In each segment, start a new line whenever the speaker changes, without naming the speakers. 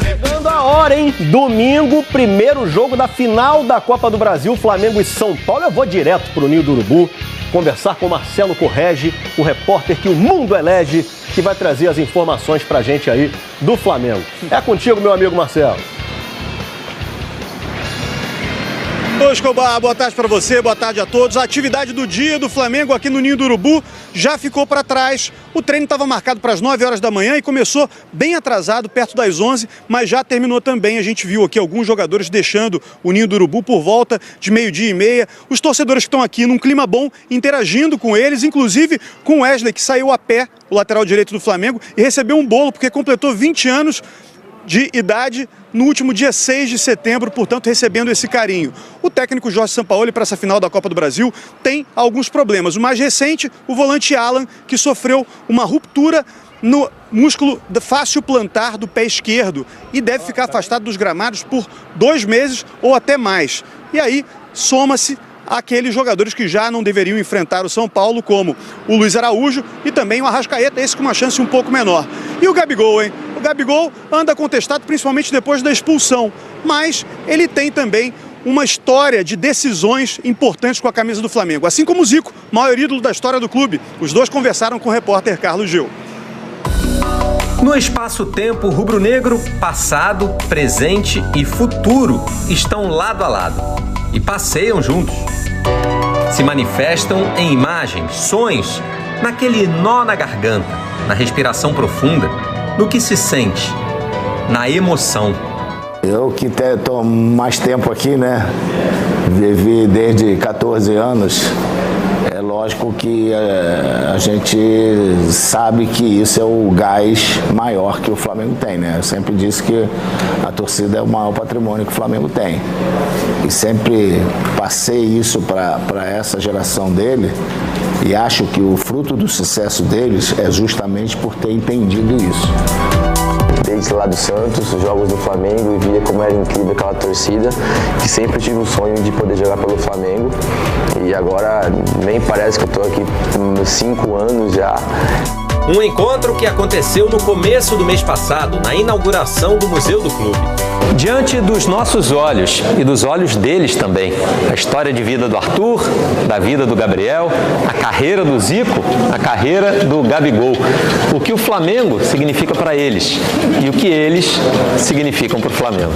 Chegando a hora, hein? Domingo, primeiro jogo da final da Copa do Brasil, Flamengo e São Paulo. Eu vou direto pro Ninho do Urubu conversar com Marcelo Correge, o repórter que o mundo elege, que vai trazer as informações pra gente aí do Flamengo. É contigo, meu amigo Marcelo.
Oi, Escobar, boa tarde para você, boa tarde a todos. A atividade do dia do Flamengo aqui no Ninho do Urubu já ficou para trás. O treino estava marcado para as 9 horas da manhã e começou bem atrasado, perto das 11, mas já terminou também. A gente viu aqui alguns jogadores deixando o Ninho do Urubu por volta de 12:30. Os torcedores que estão aqui num clima bom, interagindo com eles, inclusive com o Wesley, que saiu a pé, o lateral direito do Flamengo, e recebeu um bolo porque completou 20 anos de idade no último dia 6 de setembro, portanto, recebendo esse carinho. O técnico Jorge Sampaoli, para essa final da Copa do Brasil, tem alguns problemas. O mais recente, o volante Alan, que sofreu uma ruptura no músculo fácil plantar do pé esquerdo e deve ficar afastado dos gramados por 2 meses ou até mais. E aí, soma-se aqueles jogadores que já não deveriam enfrentar o São Paulo, como o Luiz Araújo e também o Arrascaeta, esse com uma chance um pouco menor. E o Gabigol, hein? O Gabigol anda contestado principalmente depois da expulsão, mas ele tem também uma história de decisões importantes com a camisa do Flamengo, assim como o Zico, maior ídolo da história do clube. Os dois conversaram com o repórter Carlos Gil.
No espaço-tempo rubro-negro, passado, presente e futuro estão lado a lado e passeiam juntos. Se manifestam em imagens, sons, naquele nó na garganta, na respiração profunda, no que se sente, na emoção.
Eu que estou mais tempo aqui, né? Vivi desde 14 anos. É lógico que a gente sabe que isso é o gás maior que o Flamengo tem, né? Eu sempre disse que a torcida é o maior patrimônio que o Flamengo tem. E sempre passei isso para essa geração dele e acho que o fruto do sucesso deles é justamente por ter entendido isso.
Desde lá do Santos, os jogos do Flamengo, e via como era incrível aquela torcida, que sempre tive um sonho de poder jogar pelo Flamengo. E agora nem parece que eu estou aqui há 5 anos já.
Um encontro que aconteceu no começo do mês passado, na inauguração do Museu do Clube. Diante dos nossos olhos e dos olhos deles também, a história de vida do Arthur, da vida do Gabriel, a carreira do Zico, a carreira do Gabigol, o que o Flamengo significa para eles e o que eles significam para o Flamengo.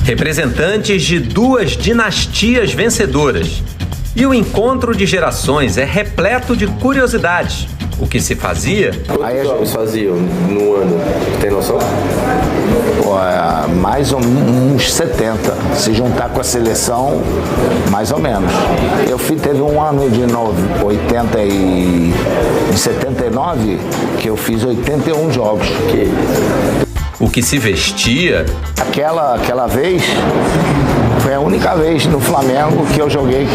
Representantes de 2 dinastias vencedoras. E o encontro de gerações é repleto de curiosidades. O que se fazia?
Quantos jogos faziam no ano? Tem noção?
Pô, mais ou uns 70. Se juntar com a seleção, mais ou menos. Teve um ano de 79 que eu fiz 81 jogos.
O que se vestia?
Aquela vez foi a única vez no Flamengo que eu joguei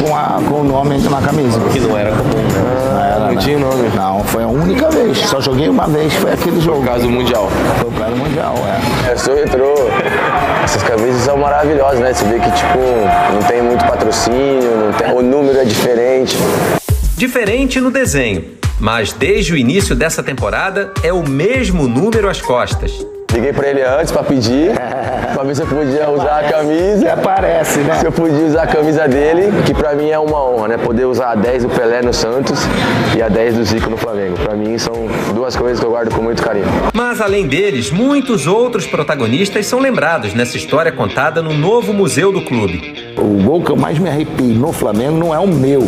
com o nome na camisa.
Que não era comum, né?
Não tinha nome. Não, foi a única vez. Só joguei uma vez, foi aquele jogo.
Por causa do Mundial.
Foi por causa do Mundial,
Eu sou retrô. Essas camisas são maravilhosas, né? Você vê que, não tem muito patrocínio, o número é diferente.
Diferente no desenho, mas desde o início dessa temporada é o mesmo número às costas.
Liguei pra ele antes pra pedir, pra ver se eu podia usar a camisa.
Aparece, né?
Se eu podia usar a camisa dele, que pra mim é uma honra, né? Poder usar a 10 do Pelé no Santos e a 10 do Zico no Flamengo. Pra mim são 2 coisas que eu guardo com muito carinho.
Mas além deles, muitos outros protagonistas são lembrados nessa história contada no novo Museu do Clube.
O gol que eu mais me arrepio no Flamengo não é o meu.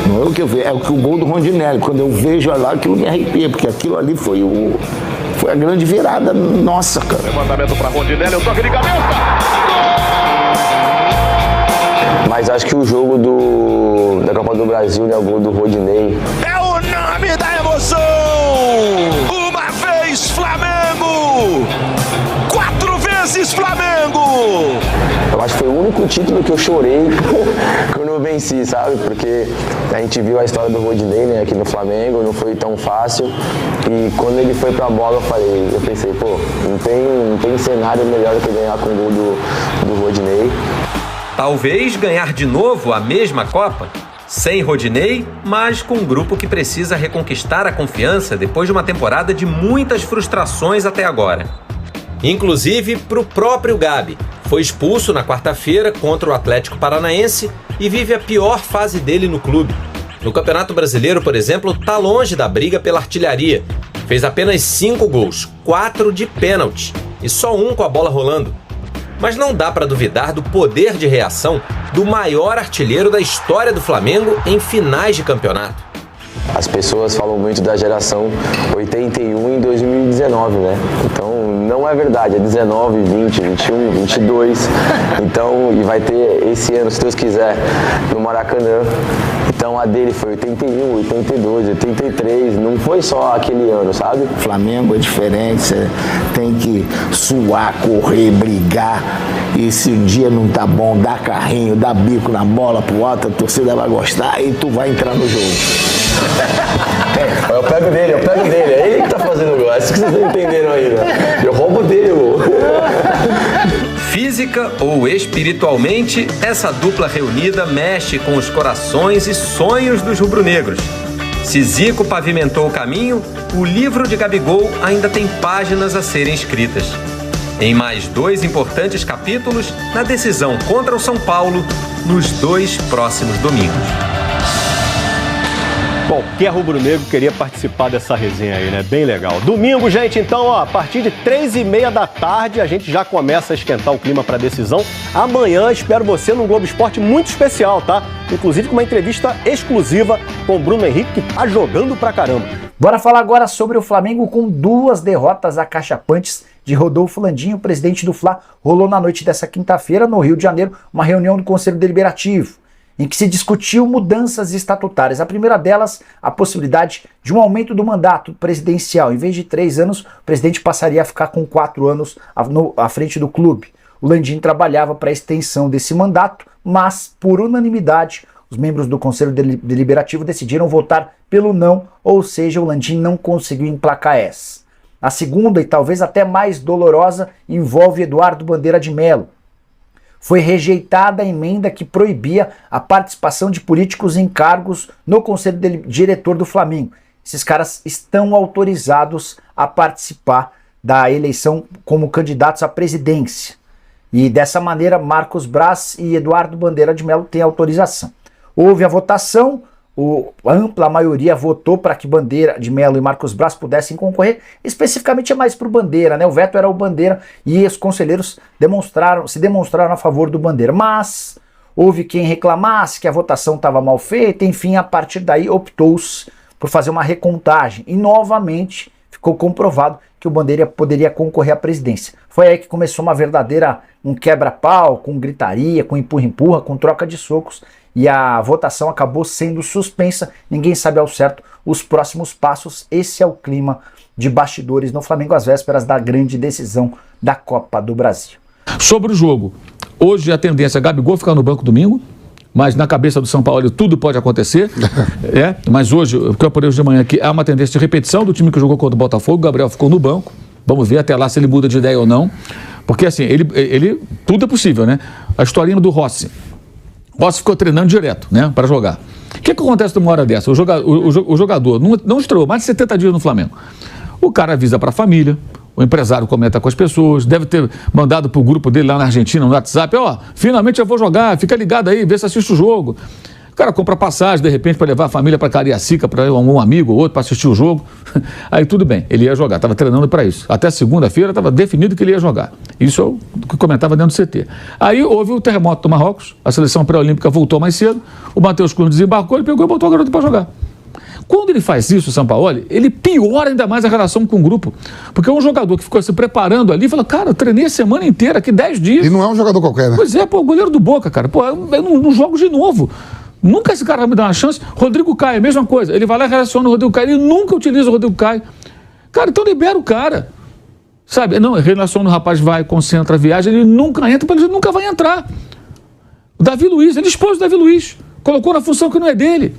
Não é o que eu vejo, é o gol do Rondinelli. Quando eu vejo lá, aquilo me arrepia, porque aquilo ali foi a grande virada nossa, cara.
Levantamento para Rondinelli, o toque de cabeça!
Mas acho que o jogo da Copa do Brasil, né, o gol do Rodinei.
É o nome da emoção! Uma vez Flamengo! 4 vezes Flamengo!
Eu acho que foi o único título que eu chorei quando eu venci, sabe? Porque a gente viu a história do Rodinei, né, aqui no Flamengo, não foi tão fácil. E quando ele foi pra bola, eu pensei, pô, não tem cenário melhor do que ganhar com o gol do Rodinei.
Talvez ganhar de novo a mesma Copa, sem Rodinei, mas com um grupo que precisa reconquistar a confiança depois de uma temporada de muitas frustrações até agora. Inclusive para o próprio Gabi. Foi expulso na quarta-feira contra o Atlético Paranaense e vive a pior fase dele no clube. No Campeonato Brasileiro, por exemplo, está longe da briga pela artilharia. Fez apenas 5 gols, 4 de pênalti e só 1 com a bola rolando. Mas não dá para duvidar do poder de reação do maior artilheiro da história do Flamengo em finais de campeonato.
As pessoas falam muito da geração 81 em 2019, né? Então não é verdade, é 19, 20, 21, 22. Então, e vai ter esse ano, se Deus quiser, no Maracanã. Então a dele foi 81, 82, 83, não foi só aquele ano, sabe?
Flamengo é diferente, você tem que suar, correr, brigar. E se o dia não tá bom, dá carrinho, dá bico na bola pro alto, a torcida vai gostar e tu vai entrar no jogo.
Eu pego dele, é ele que tá fazendo o gol, é isso que vocês não entenderam ainda. Eu roubo dele o gol.
Física ou espiritualmente, essa dupla reunida mexe com os corações e sonhos dos rubro-negros. Se Zico pavimentou o caminho, o livro de Gabigol ainda tem páginas a serem escritas. Em mais 2 importantes capítulos, na decisão contra o São Paulo, nos 2 próximos domingos.
Qualquer rubro-negro queria participar dessa resenha aí, né? Bem legal. Domingo, gente, então, ó, a partir de 3h30 da tarde, a gente já começa a esquentar o clima para a decisão. Amanhã, espero você num Globo Esporte muito especial, tá? Inclusive com uma entrevista exclusiva com o Bruno Henrique, que tá jogando pra caramba.
Bora falar agora sobre o Flamengo com 2 derrotas acachapantes de Rodolfo Landim, o presidente do Fla. Rolou na noite dessa quinta-feira, no Rio de Janeiro, uma reunião do Conselho Deliberativo, em que se discutiu mudanças estatutárias. A primeira delas, a possibilidade de um aumento do mandato presidencial. Em vez de 3 anos, o presidente passaria a ficar com 4 anos à frente do clube. O Landim trabalhava para a extensão desse mandato, mas, por unanimidade, os membros do Conselho Deliberativo decidiram votar pelo não, ou seja, o Landim não conseguiu emplacar essa. A segunda, e talvez até mais dolorosa, envolve Eduardo Bandeira de Mello. Foi rejeitada a emenda que proibia a participação de políticos em cargos no Conselho Diretor do Flamengo. Esses caras estão autorizados a participar da eleição como candidatos à presidência. E dessa maneira, Marcos Braz e Eduardo Bandeira de Mello têm autorização. Houve a votação, a ampla maioria votou para que Bandeira de Mello e Marcos Braz pudessem concorrer, especificamente é mais para o Bandeira, né? O veto era o Bandeira e os conselheiros se demonstraram a favor do Bandeira, mas houve quem reclamasse que a votação estava mal feita, enfim, a partir daí optou-se por fazer uma recontagem e novamente ficou comprovado que o Bandeira poderia concorrer à presidência. Foi aí que começou um quebra-pau, com gritaria, com empurra-empurra, com troca de socos, e a votação acabou sendo suspensa. Ninguém sabe ao certo os próximos passos. Esse é o clima de bastidores no Flamengo às vésperas da grande decisão da Copa do Brasil.
Sobre o jogo, hoje a tendência é Gabigol ficar no banco domingo, mas na cabeça do São Paulo tudo pode acontecer. Mas hoje, o que eu apurei hoje de manhã aqui, há uma tendência de repetição do time que jogou contra o Botafogo. O Gabriel ficou no banco. Vamos ver até lá se ele muda de ideia ou não. Porque assim, ele tudo é possível, né? A historinha do Rossi. O Rossi ficou treinando direto, né, para jogar. O que acontece numa hora dessa? O jogador não estreou mais de 70 dias no Flamengo. O cara avisa para a família, o empresário comenta com as pessoas, deve ter mandado para o grupo dele lá na Argentina, no WhatsApp, finalmente eu vou jogar, fica ligado aí, vê se assiste o jogo. O cara compra passagem, de repente, para levar a família para Cariacica, para algum amigo ou outro, para assistir o jogo. Aí tudo bem, ele ia jogar, estava treinando para isso. Até segunda-feira estava definido que ele ia jogar. Isso é o que comentava dentro do CT. Aí houve o terremoto do Marrocos, a seleção pré-olímpica voltou mais cedo, o Matheus Cunha desembarcou, ele pegou e botou o garoto para jogar. Quando ele faz isso, o Sampaoli, ele piora ainda mais a relação com o grupo. Porque é um jogador que ficou se preparando ali e falou, cara, eu treinei a semana inteira, aqui 10 dias.
E não é um jogador qualquer, né?
Pois é, o goleiro do Boca, cara. Eu não jogo de novo. Nunca esse cara vai me dar uma chance. Rodrigo Caio, a mesma coisa. Ele vai lá e relaciona o Rodrigo Caio. Ele nunca utiliza o Rodrigo Caio. Cara, então libera o cara. Sabe? Não, relaciona o rapaz, vai, concentra, viaja, ele nunca entra, ele nunca vai entrar. O Davi Luiz, ele expôs o Davi Luiz, colocou na função que não é dele.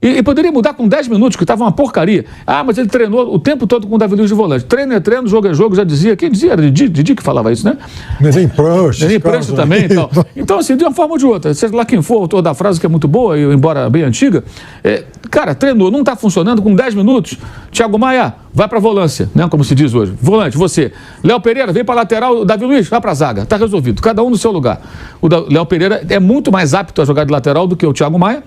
E poderia mudar com 10 minutos, que estava uma porcaria. Ah, mas ele treinou o tempo todo com o Davi Luiz de volante. Treino é treino, jogo é jogo, já dizia. Quem dizia? Era Didi que falava isso, né?
Neném Prancha.
Neném Prancha também. Então, assim, de uma forma ou de outra, seja lá quem for o autor da frase, que é muito boa, embora bem antiga, cara, treinou, não está funcionando com 10 minutos. Thiago Maia, vai para a volância, né? Como se diz hoje. Volante, você. Léo Pereira, vem para a lateral. O Davi Luiz, vai para a zaga. Está resolvido. Cada um no seu lugar. O Léo Pereira é muito mais apto a jogar de lateral do que o Thiago Maia.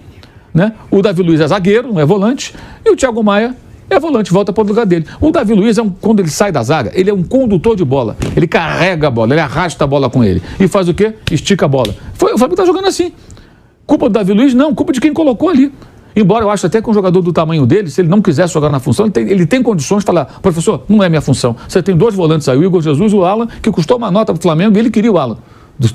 Né? O Davi Luiz é zagueiro, não é volante, e o Thiago Maia é volante, volta para o lugar dele. O Davi Luiz, quando ele sai da zaga, ele é um condutor de bola. Ele carrega a bola, ele arrasta a bola com ele. E faz o quê? Estica a bola. O Flamengo está jogando assim. Culpa do Davi Luiz? Não, culpa de quem colocou ali. Embora eu acho até que um jogador do tamanho dele, se ele não quisesse jogar na função, ele tem condições de falar: professor, não é minha função. Você tem 2 volantes aí, o Igor Jesus e o Alan, que custou uma nota para o Flamengo, e ele queria o Alan,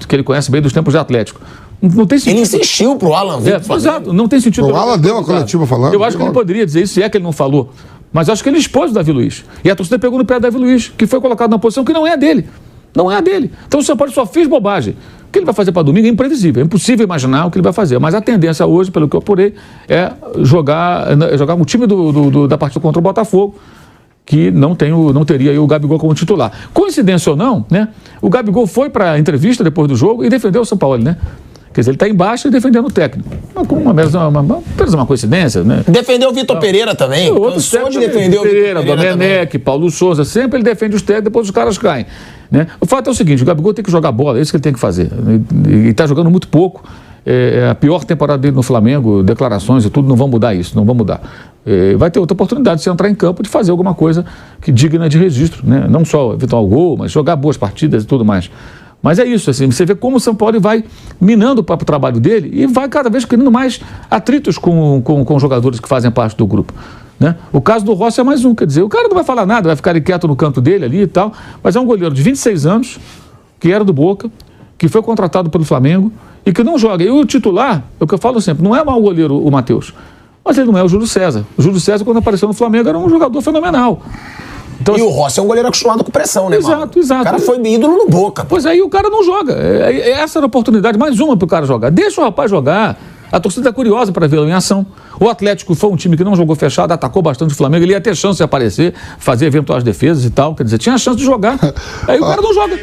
que ele conhece bem dos tempos de Atlético. Não tem sentido.
Ele insistiu pro Alan vir.
Exato, não tem sentido.
O Alan deu a coletiva falando.
Eu acho que ele poderia dizer isso, se é que ele não falou. Mas acho que ele expôs o Davi Luiz. E a torcida pegou no pé do Davi Luiz, que foi colocado numa posição que não é a dele. Não é a dele. Então o São Paulo só fez bobagem. O que ele vai fazer para domingo é imprevisível. É impossível imaginar o que ele vai fazer. Mas a tendência hoje, pelo que eu apurei, é jogar um time da partida contra o Botafogo, que não teria aí o Gabigol como titular. Coincidência ou não, né? O Gabigol foi para a entrevista depois do jogo e defendeu o São Paulo, né? Quer dizer, ele está embaixo e defendendo o técnico. Apenas uma coincidência, né?
Defendeu o Vitor Pereira também. Cansou de defender o Vitor Pereira.
Domenech, Paulo Souza, sempre ele defende os técnicos, depois os caras caem. Né? O fato é o seguinte: o Gabigol tem que jogar bola, é isso que ele tem que fazer. E está jogando muito pouco. É a pior temporada dele no Flamengo, declarações e tudo, não vão mudar isso, não vão mudar. Vai ter outra oportunidade de você entrar em campo, de fazer alguma coisa que digna de registro, né? Não só evitar o gol, mas jogar boas partidas e tudo mais. Mas é isso, assim, você vê como o São Paulo vai minando o trabalho dele e vai cada vez criando mais atritos com jogadores que fazem parte do grupo. Né? O caso do Rossi é mais um, quer dizer, o cara não vai falar nada, vai ficar quieto no canto dele ali e tal, mas é um goleiro de 26 anos, que era do Boca, que foi contratado pelo Flamengo e que não joga. E o titular, é o que eu falo sempre, não é mau goleiro o Matheus, mas ele não é o Júlio César. O Júlio César, quando apareceu no Flamengo, era um jogador fenomenal. Então,
e o Rossi é um goleiro acostumado com pressão, né, mano?
Exato.
O cara foi ídolo no Boca.
Pois aí o cara não joga. Essa era a oportunidade, mais uma pro cara jogar. Deixa o rapaz jogar. A torcida é curiosa para vê-lo em ação. O Atlético foi um time que não jogou fechado, atacou bastante o Flamengo. Ele ia ter chance de aparecer, fazer eventuais defesas e tal. Quer dizer, tinha chance de jogar. Aí o cara não joga.